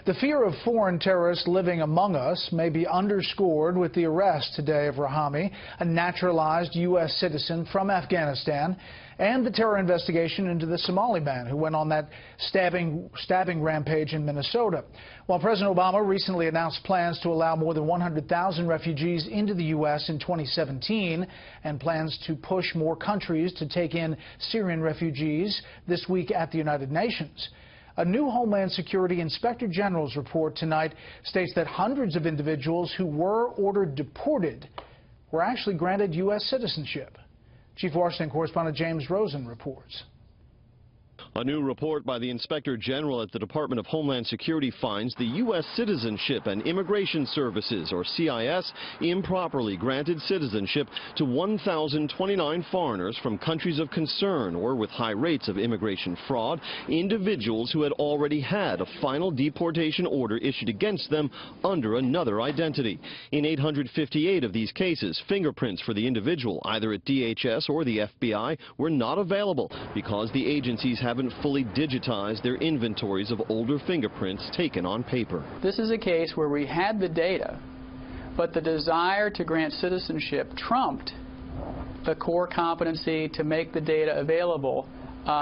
The fear of foreign terrorists living among us may be underscored with the arrest today of Rahami, a naturalized U.S. citizen from Afghanistan, and the terror investigation into the Somali man who went on that stabbing rampage in Minnesota. While President Obama recently announced plans to allow more than 100,000 refugees into the U.S. in 2017 and plans to push more countries to take in Syrian refugees this week at the United Nations. A new Homeland Security Inspector General's report tonight states that hundreds of individuals who were ordered deported were actually granted U.S. citizenship. Chief Washington correspondent James Rosen reports. A new report by the Inspector General at the Department of Homeland Security finds the U.S. Citizenship and Immigration Services, or CIS, improperly granted citizenship to 1,029 foreigners from countries of concern or with high rates of immigration fraud, individuals who had already had a final deportation order issued against them under another identity. In 858 of these cases, fingerprints for the individual, either at DHS or the FBI, were not available because the agencies haven't fully digitized their inventories of older fingerprints taken on paper. This is a case where we had the data, but the desire to grant citizenship trumped the core competency to make the data available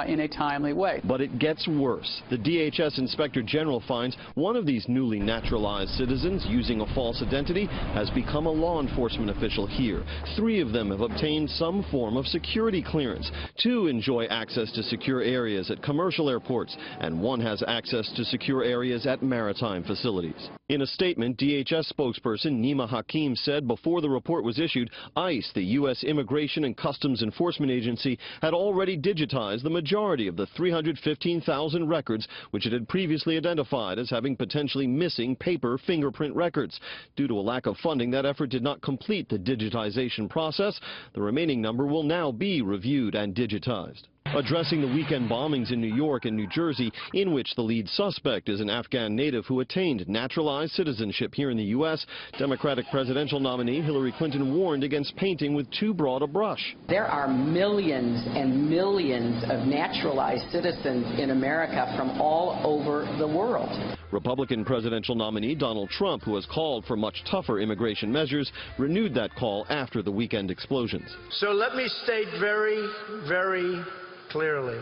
in a timely way. But it gets worse. The DHS Inspector General finds one of these newly naturalized citizens using a false identity has become a law enforcement official here. 3 of them have obtained some form of security clearance. 2 enjoy access to secure areas at commercial airports, and 1 has access to secure areas at maritime facilities. In a statement, DHS spokesperson Nima Hakim said before the report was issued, ICE, the U.S. Immigration and Customs Enforcement Agency, had already digitized the majority of the 315,000 records which it had previously identified as having potentially missing paper fingerprint records. Due to a lack of funding, that effort did not complete the digitization process. The remaining number will now be reviewed and digitized. Addressing the weekend bombings in New York and New Jersey, in which the lead suspect is an Afghan native who attained naturalized citizenship here in the U.S., Democratic presidential nominee Hillary Clinton warned against painting with too broad a brush. There are millions and millions of naturalized citizens in America from all over the world. Republican presidential nominee Donald Trump, who has called for much tougher immigration measures, renewed that call after the weekend explosions. So let me state very, very clearly,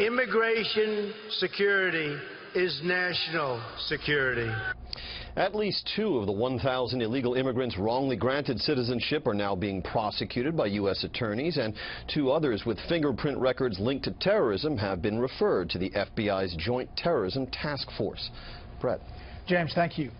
immigration security is national security. At least 2 of the 1,000 illegal immigrants wrongly granted citizenship are now being prosecuted by U.S. attorneys, and 2 others with fingerprint records linked to terrorism have been referred to the FBI's Joint Terrorism Task Force. Brett. James, thank you.